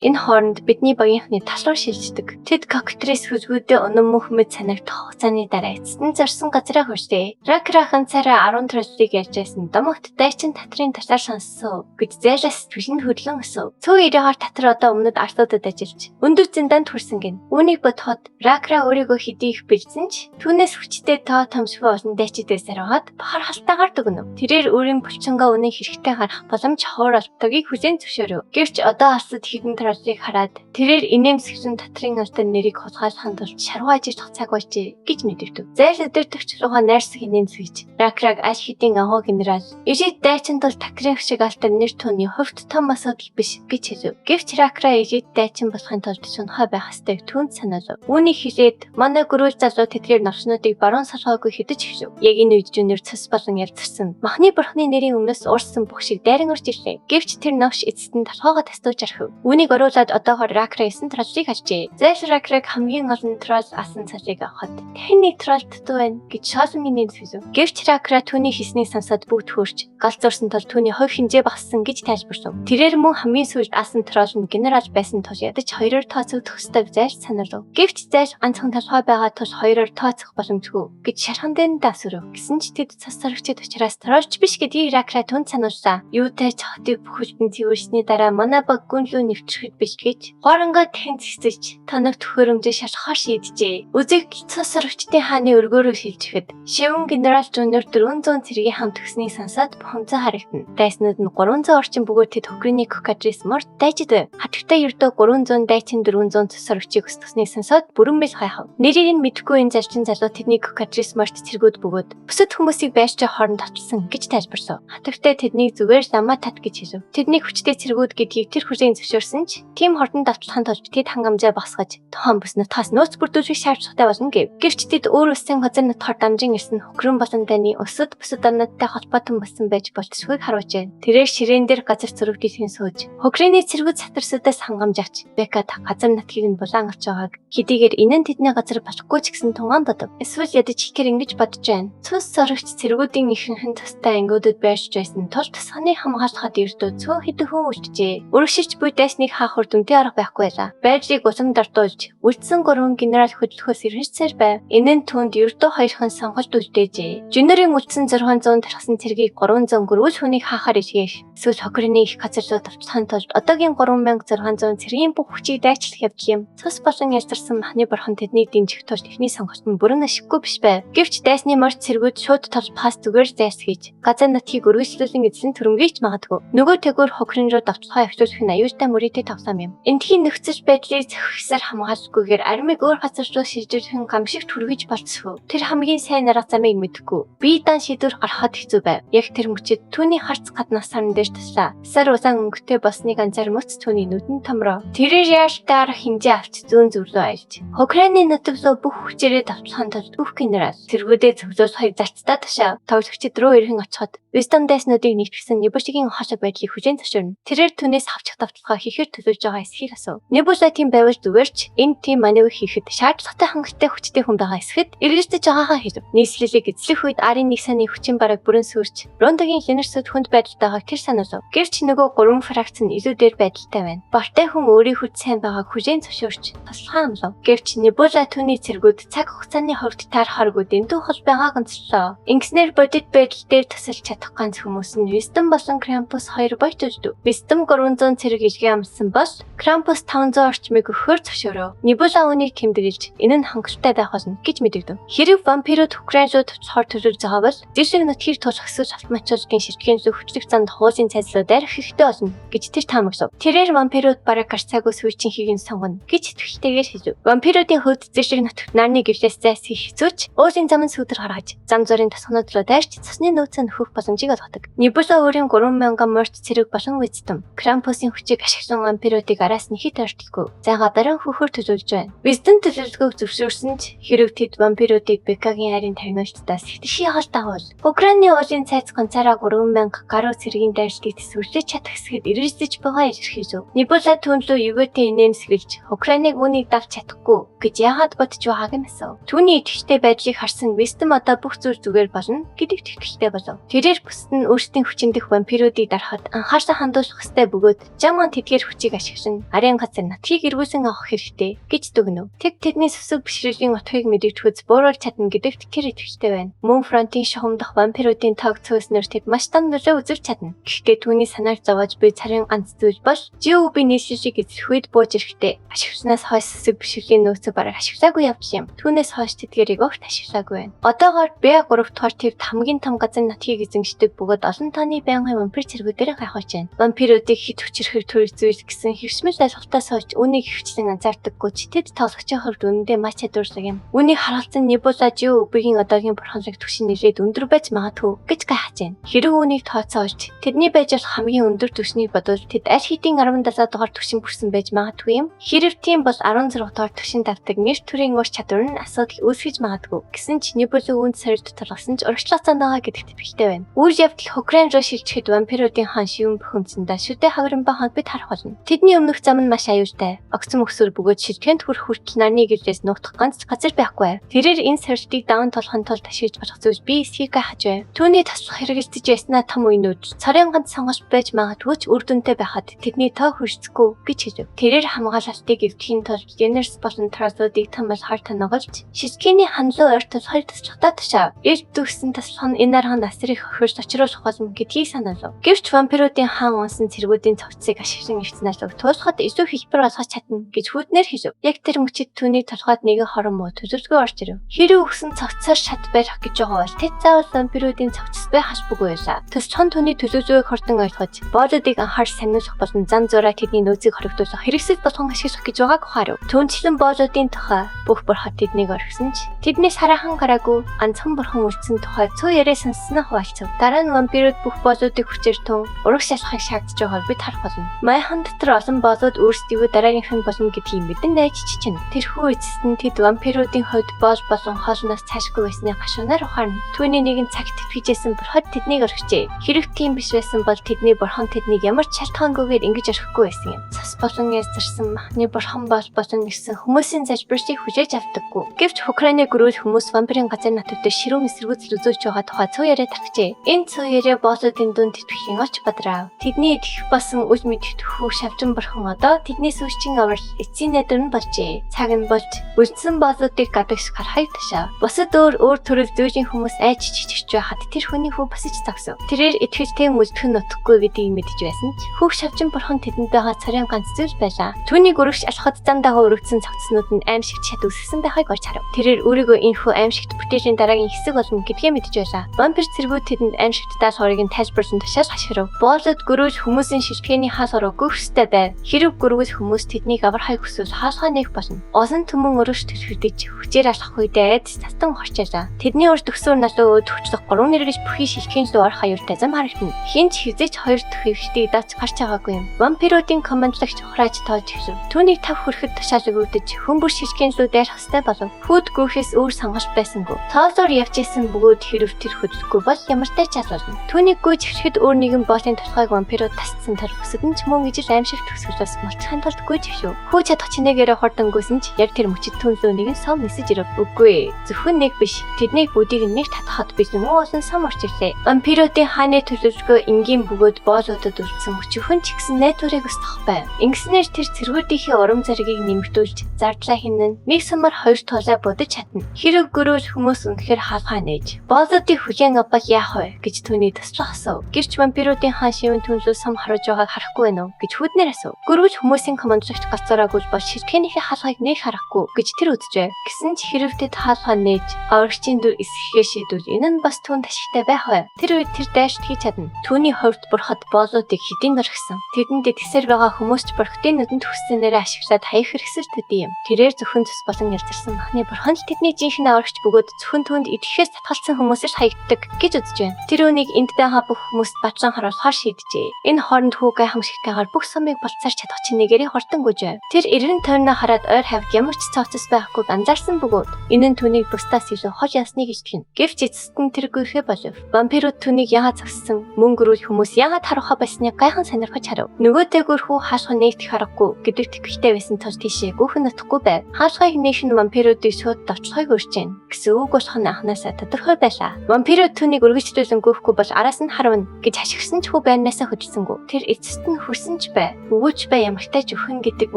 Энэ хооронд бидний багийнхны тал руу шилждэг. Тэд коктрис хүзгүүдээ өнөн мөх мэд санагдах хугацааны дараа эцэстэн зорсон газраа хүрчээ. Ракрахан царай 10 троллийг ярьж байсан. Домогт дайчин татрын ташаар сонссон гэж зайлаас түлэн хөдлөн өсөв. Цөөн ирээгээр татар одоо өмнөд артуудад ажиллаж өндөр зэнданд хүрсэн гин. Үүнийг бодоход Ракра өөрийгөө хэдий их бэлдсэн ч түүнээс хүчтэй тоо томшгүй олон дайчидээс саргаад бахар халтаагаар дүгнэв. Тэрээр өөрийн булчингаа үнэн хэрэгтэй харах боломж ховор олтогийг хүзэн зөвшөөрөв. Гэвч одоо алсад хідэн троллийг хараад тэрээр инээмсэгчэн татрын алтай нэрийг хулгайлахын тулд шаргуу ажиж цаг байжээ гэж мэдэрдэв. Зайл өдөртөгч руугаа найрсаг инээмсэгч Ракраг аль хэдийн анхуу генерал ижид дайчин тул татрын шиг алтай нэр түүний хувьд том асуудал биш гэж хэлв. Гэвч Ракра ижид дайчин болохын тулд сунхай байх ёстойг түүнд санаалав. Үүнийг хэлээд манай гөрүүл залуу тэдгээр навчнуудыг баруун салгаагүй хэдэж эхлэв. Яг энэ үед жүүнээр цэс болон ялцарсан махны бурхны нэрийн өмнөөс уурсан бүх шиг дайран орж ирлээ. Гэвч тэр навч эцэст нь толгоогоо тастууж архив. Үүнийг оруулаад одоогоор Ракра 9 троллийг алжээ. Зайл Ракраг хамгийн олон тролл асан цалыг авахад "Таны тролл дутуу байна" гэж шоолон инээмсэв. Гэвч Ракра түүний хийснийг сонсоод бүгд хөөрч галз урсан тул түүний хувь хэмжээ багассан гэж тайлбарлав. Тэрээр мөн хамгийн сүүлд асан тролл нь генерал байсан тул ядаж хоёроор тооцогдох ёстойг зайл санаалав. Гэвч зайл ганцхан толгой байгаа тул хоёроор тооцох боломжгүй гэж шархан дэнд даасрав. Гэсэн ч тэд цас сорогчд учраас троллч биш гэдгийг Ракра түнд сануулсан. Юутай ч хотыг бүхэлдэн цэвэрсний дараа манай баг гүнлүү нэвтрэхэд биш гэж хооронгоо тэнцэж тоног төхөөрөмжөөр шалхаар шийджээ. Үзэг цас сорогчдын хааны өргөөрөө шилжихэд шивэн генерал жуниор 400 цэргийн хамт өгснийг сонсоод бухимдсан харагдана. Дайснууд нь 300 орчим бөгөөд тэд Хокрины кокадрис морд дайчид хатагтай ердөө 300 дайчин 400 цас сорогчийг өсгөснийг сонсоод бүрэн бэл хайхав. Нэрийг нь мэдэхгүй энэ зарчин залуу тэдний кокадрис морд цэргүүд бөгөөд бусад хүмүүсийг байрч хооронд авчирсан гэж тайлбарлав. Хатагтай тэднийг зүгээр лама тат гэж хэлв. Тэдний хүчтэй цэргүүд гэдгийг тэр хүлээн зөвшөөрсөн ч тийм хортонд авчлахын тулд тэд хангамжаа багасгаж тохон бүс нутгаас нөөц бүрдүүлэх шаардлагатай болно гэв. Гэвч тэд өөр улсын газар нутгаар дамжин ирсэн Хокрин болон дайны өсөд бусад орнуудтай холбоотой болсон байж болцсохыг харуулжээ. Тэрээр ширээн дээр газар зөрөгдөлхийн сууж Хокрины цэргүүд сатарсуудаас хангамжаач Бекад газар нутгийг нь булаан авч байгааг хэдийгээр энэ нь тэдний газар болохгүй ч гэсэн тунгаан бодов. Эсвэл ядаж ихэр ингэж бодож байна. Цус сорогч цэргүүдийн ихэнх нь тустай ангиудад байршиж байсан тул тусганы хамгаалахад ердөө цөөн хэдэн хүн үлджээ. Өргөшилж буй дайсныг хаах үр дүнтэй арга байхгүй байлаа. Байрлыг улам дартуулж үлдсэн 3 генерал хөдлөхөөс ирхэцээр байв. Энэ нь түүнд ердөө хоёрхан сонголт үлдээжээ. Жунерийн үлдсэн 600 тархсан цэргийг 300 гөрүүл хүнийг хаахаар илгээх. Эсвэл Хокрины их газар руу давчлахын тулд одоогийн 3600 цэргийн бүх хүчийг дайчлах явдал юм. Цус болон ялзарсан махны бурхан тэднийг дэмжих тулд ихний сонголт нь бүрэн ашиггүй биш байв. Гэвч дайсны морд цэргүүд шууд толпоос зүгээр зайлсхийж газар нутгийг өргөжлүүлэн эзлэн түрэмгийч магадгүй. Нөгөө тэгүр Хокрин руу давчлахаа явуулах нь аюултай мөрөдтэй тавсан юм. Эндхийн нөхцөл байдлыг зохисоор хамгаалахгүйгээр армиг өөр газар руу шилжүүлэх гамшиг түргэж болцсов. Тэр хамгийн сайн арга замыг мэдэхгүй. Бие дан шийдвэр гаргахад хэцүү байв. Яг тэр мөчид түүний харц гаднаас сарн дээр туслаа. Сар улаан өнгөтэй босныг анзаар мөц түүний нүдэн томроо. Тэрээр яартай арга хэмжээ авч зүүн зүг рүү айлж Хокрины нутагсаа бүх хүчээрээ давчлахын тулд бүх генерал цэргүүдээ зөвлөж хоёр зарцтай тушаав. Тоглогчид руу ирхэн очиход Wisdom дайснуудыг нэгтгэсэн Небушигийн хошог байдлыг хүлээн зөвшөөрнө. Тэрээр түүнээс авчих давталгаа хийхээр төлөвлөж байгаа эсхийг асуув. Небула тийм байвал зүгээрч энэ тийм маневр хийхэд шаардлагатай хангалттай хүчтэй хүн байгаа эсэхэд эргэлдэж байгаагаа хэлв. Нийслэлийг эзлэх үед арын нэг саны хүчин бараг бүрэн сүрч Рондагийн Ленерсүүд хүнд байдалтайгаа тэр санаалав. Гэвч нөгөө 3 фракц нь илүү дээр байдалтай байна. Бартай хүн өөрийн хүч сайн байгааг хүлээн зөвшөөрч туслахаа амлав. Гэвч Небула түүний цэргүүд цаг хугацааны хувьд таархааргүй дэндүү хол байгааг онцлоо. Ингэснээр бодит байдал дээр тусалж чадах ганц хүмүүс нь Wisdom болон Krampus 2 бойт үздэв. Wisdom 300 цэрэг илгээ амссан бол Krampus 500 орчмыг өгөхөөр зөвшөөрөв. Небула үүнийг тэмдэглэж энэ нь хангалттай байх болно гэж мэдэгдэв. Хэрэг вампирууд Украин руу тусахаар төлөвлөж байгаа бол Зэвсэг нутгийг тулах эсвэл автоматжуулалтын ширхгийн зөв хүчлэг занд хуулийн цайзлуу дайрах хэрэгтэй болно гэж тэр таамаглав. Тэрээр вампирууд бараг гарцаагүй сүйчийн хийгэн сонгоно гэж итгэлтэйгээр хэлв. Вампируудын хувьд Зэвсэг нутагт нарны гэрлээс зайлсхийх хэцүүч уулын зам нь сүүдэр гаргаж зам зургийн тасгнууд руу дайрч цасны нөөцөнд нөхөх боломжийг олгодог. Небула өөрийн 3000 морд цэрэг болон Wisdom Krampus-ийн хүчийг ашиглан вампируудыг араас нь хит ортлгүй. Зайгаа барин хөхөр төлөвлөж байна. Wisdom төлөвлөгөөг зөвшөөрсөн ч хэрэг тэд вампируудыг Бекагийн хайрын тарниултаас хэтгший хаалт агуул. Украины уулын цайз ганцаараа 3000 гаруй цэргийн дайралтыг тэсвэрлэж чадах хэсгэд ирэлцэж байгаа илэрхийлв. Небула түүнлөө юугэтэ инээмсэглэж Украиныг үүнийг давж чадахгүй гэж яагаад бодож байгааг нь асуув. Түүний идэвхтэй байдлыг харсан Wisdom одоо бүх зүйл зүгээр болно гэдэгт итгэлтэй болов. Тэрээр бусд нь өөрсдийн хүчин дэх вампируудыг дарахад анхаарал хандуулах ёстой бөгөөд Жаман тэдгээр хүчийг сүсгийг ашиглан арын газар нутгийг эргүүлсэн авах хэрэгтэй гэж дүгнэв. Тэдний сүсэг бишрийн утгыг мэдэгдэхүйц бууруулж чадна гэдэгт тэр итгэлтэй байна. Мөн фронтын шугамдах вампируудын тог цөөснөр тэд маш том нөлөө үзүүлж чадна. Гэхдээ түүний санааг зовоож буй царын ганц зүйл бол GOP нийслэлийг эзлэх үед бууж ирэхдээ ашигчнаас хойш сүсэг бишрийн нөөцөөр бараг ашиглаагүй явж юм. Түүнээс хойш тэдгэрийг огт ашиглаагүй байна. Одоогоор B3 дугаар твт хамгийн том газар нутгийг эзэмшдэг бөгөөд олон тооны байнгын вампир цэргүүдээр гайхаж байна. Вампируудыг хит хүчрэхэр төрөлцүүлж гэсэн хэвшмэл ойлголтоос хойш үүнийг хөвчлэн анзаардаггүй ч тэд тоглогчийн хувьд үнэндээ маш чадвартай юм. Үүнийг харуулсан Nebula GOP-ийн одоогийн бурханлаг түвшин нэлээд өндөр байж магадгүй гэж гайхаж байна. Хэрэг үүнийг тооцоолж тэдний байж болох хамгийн өндөр түвшнийг бодвол тэд аль хэдийн 17 дугаар түвшин бүрсэн байж магадгүй юм. Хэрэг тийм бол 16 дугаар түвшин давдаг нэр төрийн ур чадвар нь асуудал үүсгэж магадгүй. Гэсэн ч Nebula үүнд сорилт толгосон ч урагшлаацсан байгаа гэдэгт итгэлтэй байна. Үйл явдал Украин руу шилжихэд вампируудын хаан шивэн бөхөмцөндөө шүдэ хагран бахад бид харах болно. Тэдний өмнөх зам нь маш аюултай. Огцом өксөр бөгөөд шилжихэд хүрэх хүртэл нарны гэрлээс нуугдах ганц газар байхгүй. Тэрээр энэ сорилтыг даван тулахын тулд ашиглаж болох зүйл би эсхийг гайхаж байна. Түүний таслах хэрэгэлдэж яснаа том үеинүүд царын ганц сонгож байж магадгүй ч үр дүнтэй байхад тэдний тоо хүрсэхгүй гэж хэлв. Тэрээр хамгаалалтыг эвдэхийн тулд Генерс болон Трасуудыг тамаас хар танагалж шишгиний ханлуу ойртол хоёр таслахтаа тушаав. Эрт төгсөн таслах нь энэ арга насрыг хөрж очруулах болно гэдгийг санаалав. Гэвч вампируудын хаан унсан цэргүүдийн цовцыг ашиглан эвцнэлв. Туулахад илүү хэлбэр олгож чадна гэж хүднэр хэлв. Яг тэр мөчид түүнийг толгойд нэгэн хорон муу төлөвлөгөө орж ирэв. Хэрэг өгсөн цовцоор шат барих гэж байгаа бол тэд заавал вампируудын цовцсбай хашбаггүй байлаа. Төсчхон түүний төлөвлөгөөг хордон ойлгож боодуудыг анхаарч сануулах болон зам зураа тэдний нөөцийг хоригдуулах хэрэгсэл болгон ашиглах гэж байгааг ухаарав. Түүнчлэн боодуудын тухай бүх бурхад тэднийг орхисон ч тэднээс хараахан гараагүй анцхан бурхан үлдсэн тухай цуу яриа сонссноо хуваалцав. Дараа нь вампирууд бүх боодуудыг хүчээр тун ураг шалахыг шаардж байгааг бид харах болно. Майхан дотор олон боодууд өөрсдийгөө дараагийнх нь болно гэдгийг мэдэн дайж чичнэ. Тэрхүү эцэст нь тэд вампируудын хувьд боол болон хоолноос цаашгүй байсны гашуунаар ухаарна. Түүний нэгэн цагт итгэжсэн бурхад тэднийг орхижээ. Хэрэг тийм биш байсан бол тэдний бурхан тэднийг ямар ч шалтгаангүйгээр ингэж орхихгүй байсан юм. Цас болон яздарсан махны бурхан болон гэсэн хүмүүсийн залбирчийг хүлээж авдаггүй. Гэвч Украины гөрүүл хүмүүс вампирын газар натуудад ширүүн эсэргүүцэл үзүүлж байгаа тухай цуу яриа тархжээ. Энэ цуу яриа боолуудын дунд итгэхийн оч бадрав. Тэдний итгэх болсон үл мэддэхүү шавжин бурхан одоо тэдний сүлжийн аврал эцсийн найдвар нь болжээ. Цаг нь болж үлдсэн боолуудыг гадагш гарахыг тушаав. Бусад өөр төрөл зүйлийн хүмүүс айж чичирч байхад тэр хүний хүү басиж загсав. Тэрээр итгэжтэй үлдэх нь нутхгүй гэдгийг мэдэж байсан ч хүүх шавжин бурхан тэдэнд байгаа царийн ганц зүйл байлаа. Түүнийг өргөж алхахад зам дагуу өргөцсөн цогцснууд нь аимшигт шат үсгэсэн байхыг олж харав. Тэрээр өөрийгөө энэхүү аимшигт бүтээлийн дараагийн хэсэг болно гэдгээ мэдэж байлаа. Вампир цэргүүд тэдэнд аимшигтдаа сурыг нь тайлбарлан тушааж хашгирав. Боолод гөрөөж хүмүүсийн шилжгээний хаалгаар өгөхстэй байв. Хэрэг гөрвөл хүмүүс тэднийг аврахыг хүсвэл хаалгаа нээх болно. Олон түмэн өрөж төлөвлөж хүчээр алхах үедээ татан хорчаалаа. Тэдний урд төгсөөр налуу төвчлөх 3 нэргэж бүхий шилжгийн лөө орох аюултай зам харагдана. Хинч хизээч хоёр дахь хэвшдийг даач гарч байгаагүй юм. Вампируудын командлагч ухрааж тоож хэлв. Түүнийг тав хүрэхэд тушаалыг үүдэж хүмүүр шилжгийн лөө дайрах ёстой болов. Хүүд гүрхээс өөр сонголт байсангүй. Тоолоор явж исэн бөгөөд хэрв тэр хөдлөхгүй бол ямартай ч болно. Түүнийг гүйж хэвчэхэд өөр нэгэн боолын толгойг вампирууд тасцсан төр өсөдөн ч мөн ижил аимшигт төгсгөлөөс мулчхын тулд гүйж хэвшв. Хүү чадах чинээгээр хордонгүйсэн ч яг тэр мөчид түнлөө нэгэн сом нисэж ирэв. Үгүй зөвхөн нэг биш. Тэдний бүдийг нэг татахад биш мөн олон сом орж ирлээ. Вампируудын хааны төлөвлөгөө энгийн бөгөөд боолуудад үлдсэн өчүүхэн ч гэсэн найдварыг өсгөх байв. Ингэснээр тэр цэргүүдийнхээ урам зоригийг нэмэгдүүлж зардлаа хийнэн нэг самар хоёр тулаа будаж чадна. Хэрэг гөрөөл хүмүүс үнэхээр хаалгаа нээж боолуудыг хүлээн авбал яах вэ гэж түүний туслах асуув. Гэрч вампируудын хаан шивэн түнлөө сом харуулж байгааг харахгүй байна уу гэж хүднэр асуув. Гөрөөж хүмүүсийн командлагч галзуураагүй бол ширхгийнхээ хаалгыг нэг харахгүй гэж тэр үзжээ. Гэсэн ч хэрвээ хаалгаа нээж аврагчийн дүр эсрэхээ шийдвэл энэ нь бас түүнд ашигтай байх байв. Тэр үед тэр дайшд хийж чадна. Түүний хувьд бурхад боолуудыг хэдийн орхисон. Тэдэнд тэсэр байгаа хүмүүс ч бурхтын нүдэнд хүснээрээ ашиглаад хаях хэрэгсэл төдий юм. Тэрээр зөвхөн цус болон ялзарсан махны бурхан л тэдний жинхэнэ аврагч бөгөөд зөвхөн түүнд идэхээс татгалцсан хүмүүсээс хаягддаг гэж үзэж байна. Тэр үнийг энд байгаа бүх хүмүүст батлан харуулахаар шийджээ. Энэ хооронд хүү гайхамшигтайгаар бүх сумыг болцсаар чадах чинээгээр хортон гүйж байв. Тэр 90 тонноо хараад ойр хавьд ямар ч цоцос байхгүй анзаарсан бөгөөд энэ нь түүнийг бусдаас илүү хол ясныг ичтгэн. Гэвч эцэст нь тэр гүйхээ болов. Вампирууд түүнийг яагаад загссан мөн гөрүүл хүмүүс яагаад харахаа байсныг гайхан сонирхож харав. Нөгөө дээгүүрхүү хаалга нээгдэх харахгүй гэдэгт ихтэй байсан тул тийшээ гүйхэн нутахгүй байв. Хаалгыг нээх нь вампируудыг шууд давчлахыг урьж байна гэсэн үг болох нь анханасаа тодорхой байлаа. Вампирууд түүнийг өргөжлүүлэн гүйхгүй бол араас нь харвна гэж хашгирсан ч хүү байрнаасаа хөдөлсөнгүү. Тэр эцэст нь хүрсэн ч байв. Өвөөч ба ямартай ч өхөн гэдэг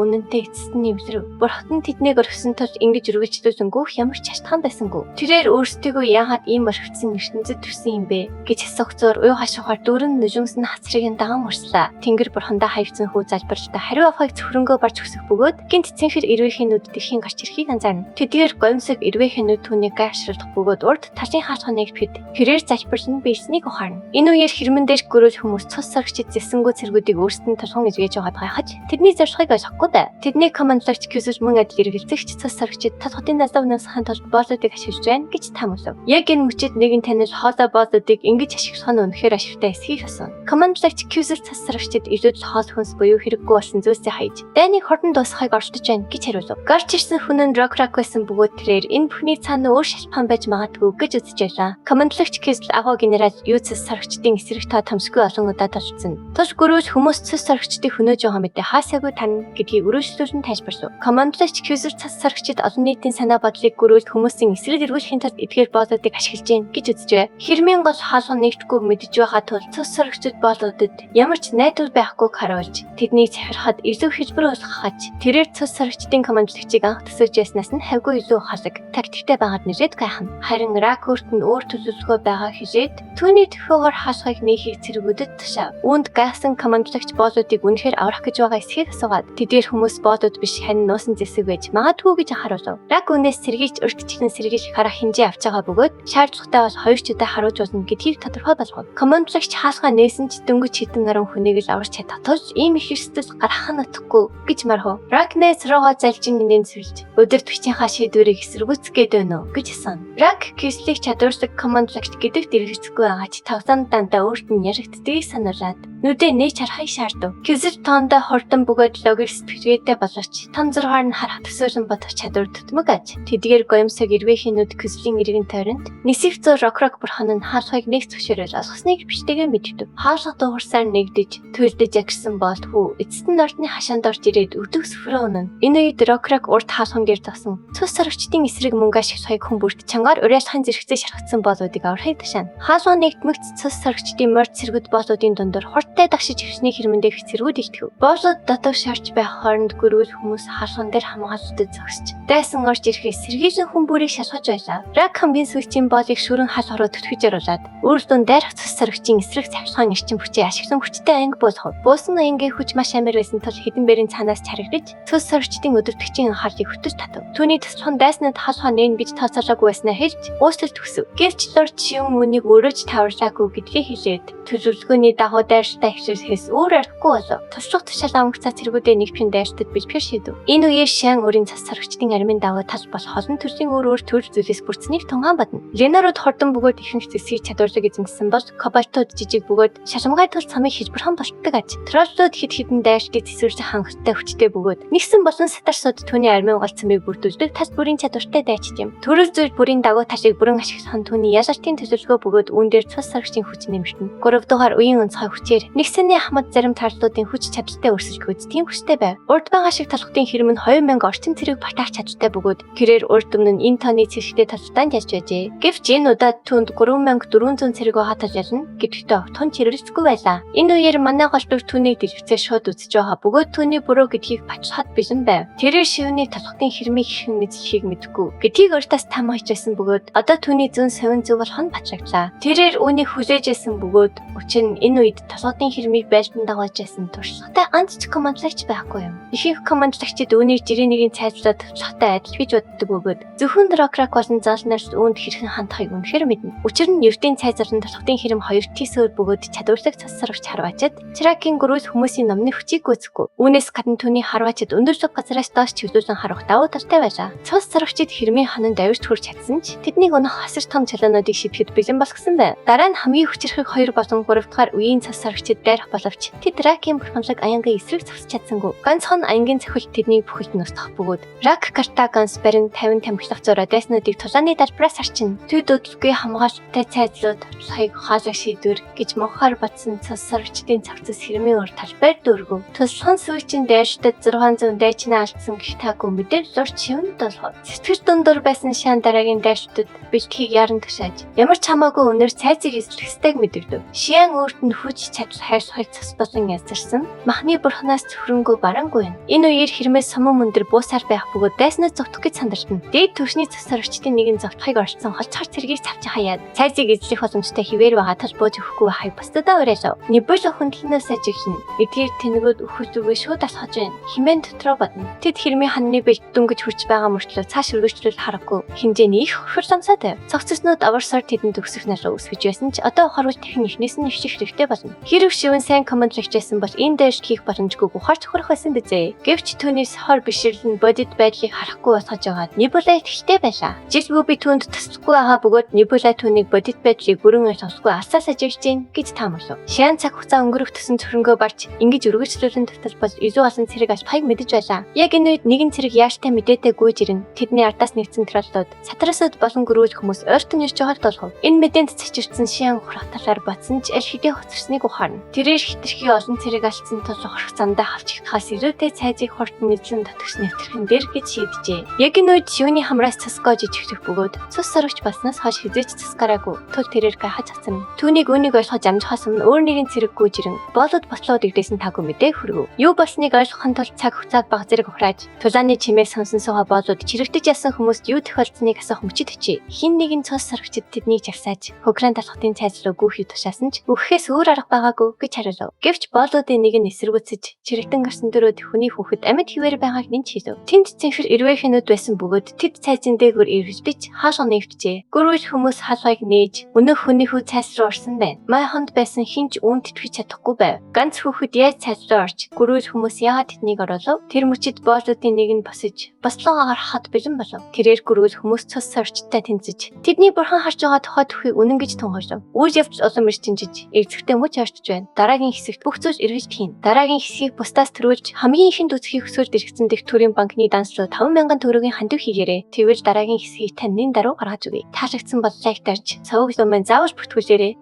үнэнтэй эцэстний эвлэрв. Бурхан тэднийг орхисон тул ингэж үргэлжлүүлсэнгүү ямар ч шалтгаан байсангүй. Тэрээр өөрсдийгөө яагаад ийм орхигдсан ертөнцид төрсөн юм бэ гэж асуухцоор уй хашихаар дүүрэн нүжинсэн хацрыг даган урслаа. Тэнгэр бурхандаа хаягдсан хүү залбирчдаа хариу авахыг цөхрөнгөө барж өсөх бөгөөд гинт цэнхэр эрвээхийн нүд дэлхийн гарч ирэхийг анзаарна. Тэдгээр гомсог эрвээхийн нүд түүнийг гайшруулах бөгөөд урд талын хаалханыг пэд хэрээр залбирсан бийснийг ухаарна. Энэ үеэр хэрмэн дээр гөрөөж хүмүүс цус саргчид зэсэнгүү цэргүүдийг өөрсдөд тулган эзгэж байгаад гайхаж тэдний зорилгыг ойлгохгүй даа. Тэдний командлагч Кюсэж мөн адил эргэлзэгч цус саргчид татхатын дасав насхан тулд боолуудыг ашиглаж байна гэж таамаглав. Яг энэ мөчид нэг нь танил хоолой боолуудыг ингэж ашиглах нь үнэхээр ашигтай эсхийг асууна. Командлагч Кюсэж цус саргчид ирээд хоол хүнс буюу хэрэггүй болсон зүйлсээ хайж дайны хордон дуусахыг оролдож байна гэж хариулав. Гарч ирсэн хүн нь Рок байсан бөгөөд тэрээр энэ бүхний цаана өөр шалтгаан байж магадгүй гэж үзэж байлаа. Командлагч Кюсэж агуу генерал Юцэс саргчдын эсрэг та томсгүй олон удаа толцсон. Тус гөрөөж хүмүүс цус саргчдыг хөнөөж байгаа мэдээ хаасаагүй тань гэдгийг өрөөжлүүлэн тайлбарлав. Командлагч Кюсэж цус саргчид олон нийтийн санаа бодлыг гөрөөж хүмүүсийн эсрэг эргүүлэхийн тулд эдгээр боолуудыг ашиглаж байна гэж үзжээ. Хэрмийн гол хаалга нэгдэхгүй мэдж байгаа тул цус саргчид боолуудад ямар ч найдвар байхгүйг харуулж тэднийг захирахад илүү хэлбэр болгохаж тэрээр цус саргчдын командлагчийг анх төсөөлж яснаас нь хавьгүй илүү халаг тактиктэй байгаад нэрээд гайхна. Харин Ракурт нь өөр төлөвлөгөө байгаа хижээд түүний төхөөгөр хаалгыг нээхийг цэргүүдэд тушаав. Үүнд гайхсан командлагч боолуудыг үнэхээр аврах гэж байгаа эсхийг асуугаад тэдгээр хүмүүс боолууд биш харин нуусан зэсэг байж магадгүй гэж харуулв. Рак үнээс сэргийч өртөчлөн сэргийлэх харах хэмжээ авч байгаа бөгөөд шаардлагатай бол хоёр ч удаа харуулж болно гэдгийг тодорхой болгов. Командлагч хаалгаа нээсэн ч дөнгөж хитэн гарan хүнийг л аварч чадахтуж ийм их эрсдэл гарах нь утгагүй гэж мархав. Рак нээс руугаа залжин гинэн цэвэлж өдөр төвчийнхаа шийдвэрийг эсэргүүцэх гээд байна уу гэж асуув. Рак Кюслийг чадварсаг командлагч гэдэгт эргэцгүй байгаа ч тавсан дандаа өөрт нь яригддгийг сануулад нүдээ нээж харахыг шаардав. Кюсэж тоондоо хордон бөгөөд логик сэтгэлгээтэй боловч том зургаар нь харах төсөөлөн бодох чадвар төтмөг аж. Тэдгээр гоёмсог эрвээхийн нүд Кюслийн иргэн тойронд нисэх зур Рок бурхан нь хаалгыг нэг зөвшөөрөж олгосныг бичтэйгээ мэддэг. Хаалга дуурсаар нэгдэж төлдөж агсан бол хүү эцэст нь ордны хашаанд орж ирээд өдөх сүрөө унана. Энэ үед Рок урд хаалхан дээр зогсон цус саргчдын эсрэг мөнгө ашиглахыг хүмүүрт чангаар уриалахын зэрэгцээ шаргацсан боолуудыг аврахыг тушаана. Хаалга нэгдмэгц цус саргчдын морд цэргүүд боолуудын дундор хурдтай дагшиж ирсний хэрмэндээ цэргүүд илтгэв. Боолууд дотор шарж байх хооронд гөрүүл хүмүүс хаалган дээр хамгаалалтад зогсож дайсан орж ирэхээс сэргийлэн хүн бүрийг шалгаж байлаа. Рак хамгийн сүүлчийн боолыг шүрэн хаалга руу төтгөж оруулаад үр дүн дайрах цус саргчийн эсрэг цавшгаан эрчим хүчээ ашиглан хүчтэй анги болгов. Буусан ангийн хүч маш амар байсан тул хэдэн бэрийн цаанаас чарагдаж цус саргчдын өдөртөгчийн анхаарлыг хөтөж татав. Түүний туслах дайснад хаалга нээн гэж тооцоолоогүй байснаа хэлж уучлалт хүсв. Гэвч Лорд Шиун үнийг өөрөөж таварлаагүй гэдгийг хэлээд төлөвлөгөөний дагуу дайртай хэвшүүлэхээс өөр аргагүй болов. Туслах тушаал амгцаа цэргүүдээ нэгтгэн дайртад бэлбэр шийдэв. Энэ үеэр Шиан өөрийн цас саргчдын армийн дагуу тал болох олон төрлийн өөр төр зүйлээс бүрдсэнийг тунгаан бодно. Ленарууд хордон бөгөөд ихэнх зэсгийг чадварлаг эзэмсэн бол кобальтууд жижиг бөгөөд шашамгай тул цамыг хэлбэрхэн болтдог аж. Троллууд хэд хэдэн дайртыг цэцэрлэх хангалттай хүчтэй бөгөөд нэгсэн болсон сатарсууд түүний армийн гол цамыг бүрдүүлдэг тал бүрийн чадвартай дайчд юм. Төрөл зүйл бүрийн дагуу талыг бүрэн ашиглах нь түүний ялалтын төлөвлөгөө бөгөөд үүн дээр цус саргчдын хүч нэмэгдэнэ. 3 дугаар үеийн онцгой хүчээр нэгсэний хамт зарим тарлуудын хүч чадалтай өрсөлдөхөд тийм хүчтэй байв. Урд байгаа шиг толготын хэрэм нь 2000 орчим цэрэг батаах чадaltaй бөгөөд кэрээр урд өмнө нь энэ тооны цэрэгтэй толготанд ялж байжээ. Гэвч энэ удаад түүнд 3400 цэрэг байгаа тал ялна гэдэгтээ огтхон чирэлцэхгүй байлаа. Энэ үеэр манай голдор түүнийг дэлгэцээ шууд үзэж байгаа бөгөөд түүний буруу гэдгийг бачхад бэлэн байв. Тэрээр шивний толготын хэрмийг ихэн мэдлэхийг мэдгүй гэдгийг өөртөөс таамагч байсан бөгөөд одоо түүний зүүн совин зүг болох нь бачраглаа. Тэрээр үүнийг хүлээж байсан бөгөөд учир нь энэ үед толготын хэрмийг байлдан дагуулж байсан туршлагатай ганц ч командлагч байхгүй юм. Ихэнх командлагчид үүнийг жирийн цайзлаад туршлагатай адил гэж боддог бөгөөд зөвхөн Рок болон залнаас үүнд хэрхэн хандахыг үнэхээр мэднэ. Учир нь ердийн цайзлан толготын хэрэм хоёр тийсээр бөгөөд чадварлаг цас саргч харваачид Чракийн гөрөөс хүмүүсийн номны хүчийг гүйцэхгүй. Үүнээс гадна түүний харваачид өндөрлөг газраас доош чиглүүлэн харах давуу талтай байлаа. Цус саргчид хэрмийн хананд авирч хүрч чадсан ч тэднийг өнөх хасар том чалаануудыг шийдэхэд бэлэн болгосон байв. Дараа нь хамгийн хүчрэх 2 болон 3 дахь үеийн цус саргчид дайрах боловч тэд Ракийн бурханлаг аянгийн эсрэг зогсож чадсангүй. Ганцхан аянгийн цохилт тэднийг бүхэлд нь устгах бөгөөд Рак Картаганс барин 50 тамхилах зураа дайснуудыг тулааны далбараас харчин. Төд өдөлгүй хамгаалалттай цайзлууд туршлагыг хаалга шийдвэр гэж мөнхөр батсан цус саргчдын цавцас хэрмийн өр талбайд дөргөв. Туслахын сүйчийн дайрштад 600 дайчнаа алдсан гэх таагүй мэдээлэл Лорд Шиунд толгой. Сэтгэл дундуур байсан Шиан дараагийн дайрштад бэлтгийг яран тушааж ямар ч хамаагүй өнөр цайзыг эзлэх стыг мэдэгдэв. Шиан өөрт нь хүч чадал хайрцагыг цас болон язарсан Махны бурхнаас цөхрөнгөө барангүй байна. Энэ үеэр хэрмээс сумын мөндөр буусаар байх бөгөөд дайснаас зогтох гэж сандарсан. Дээд түвшний цас сорогчдын нэгэн зогтохыг орсон холцохор цэргийг цавч хаяад цайзыг эзлэх боломжтой хിവэр байгаа тал бууж өгөхгүй байхыг бусдадаа уриалав. Нибүл хөндлөнөөс ажигшин эдгээр тэнэгүүд өхөж үгүй шууд алхаж байна. Химэн дотроо бодно. Тэд хэрмийн ханны бэлд дөнгөж хурж байгаа мөртлөө цааш өргөжлөл харахгүй хэмжээний их хурхар самсаатай. Цогцоснууд аварсаар тэдэнд төгсөх нараа үсгэж байсан ч одоо хорвол дахин эхнээс нь нэвших хэрэгтэй болно. Хэрэг шивэн сайн командлэгчсэн бол энэ дээр хийх боломжгүй ухаарч хурах байсан бизээ. Гэвч түүнээс хор бишрэл нь бодит байдлыг харахгүй босгож байгаад Нибула ихтэй байлаа. Жилгүй би түүнд туслахгүй байгаа бөгөөд Нибула түүнийг бодит байдлыг бүрэн ойлгохгүй алсаас ажигч гин гэж таамаглав. Шиан цаг хугацаа өнгөрөх тусан цөхрөнгөө барж ингэж өргөжлүүлэн татал бол изүү асан цэрэг аль паяг мэдэж байлаа. Яг энэ үед нэгэн цэрэг яаштай мэдээтэй гүйж ирэн тэдний ардаас нэгдсэн троллууд сатарасууд болон гөрөөж хүмүүс ойртон ирж байгааг толгов. Энэ мэдээнд цэцэрсэн Шиан хурах талаар бодсон ч аль хэдийн хоцорсныг ухаарна. Тэрээр хитрхи олон цэрэг алдсан тул хурах замдаа хавчиххаас ирээдээ цайзыг хортон нэзлэн татгч нэвтрхэн дэр гэж шийджээ. Яг энэ үед Шивэний хамраас цасгаа жижигдэх бөгөөд цус сорогч баснаас хойш хизээч цас гараагүй. Тул тэрээр гайхаж цацсан. Түүнийг үүнийг ойлгож амжихаас өмнө өөр нэгэн цэрэг гүйж ирэн боолод бослоод ирдээсэн таагүй мэдээ хүргэв. Юу болсныг ойлгохын тулд цаг хугацаад баг зэрэг ухрааж тулааны чимээ сонсон суугаа боолууд чирэгдэж ясан хүмүүст юу тохиолдсныг асуух мөчид өчий. Хин нэгэн цус сорогчд тэднийг жагсааж Украин талхтын цайз руу гүйхийг тушаасан ч өгөхөөс өөр арга байгаагүй гэж хариулав. Гэвч боолуудын нэг нь эсэргүүцэж чирэгдэн гарсан дөрөв хүний хүүхэд амьд хിവэр байгааг нэн хийв. Тэнд цэнхэр эрвэхинүүд байсан бөгөөд тэд цайзын дээгүүр эргэжбэж хаашаа нэвтжээ. Гөрвөл хүмүүс халгыг нээж өнөөх хүний хүү цайз руу орсон байна. Май хонд байсан хинч үүнд тэтгэж чадахгүй байв. Ганц хүүхэд яаж цайз руу орж гөрвөл хүмүүс яагаад тэднийг оруулав? Тэр мөчид боолуудын нэг нь босож бослогоо гаргахад бэлэн болов. Тэрээр гөрвөл хүмүүс цус сорчтой тэнцэж тэдний бурхан харж байгаа тухай төхийг үнэн гэж тунхаглав. Үйл явц олон мэрч тэнжиж эрзэгтэй мөч ойртож байна. Дараагийн хэсэгт бүх зүйл эргэж хийн. Дараагийн хэсгийг бусдаас төрүүлж хамгийн ихэнд үзэхийг хүсвэр дэргэсэн дэх төрийн банкны данс руу 5,000 төгрөгийн хандив хийгээрэй. Тэгвэл дараагийн хэсгийг тань нин даруй гаргаж өгье. Таалагдсан бол лайк дарж, савг лумын заавал бүртгүүлээрэй.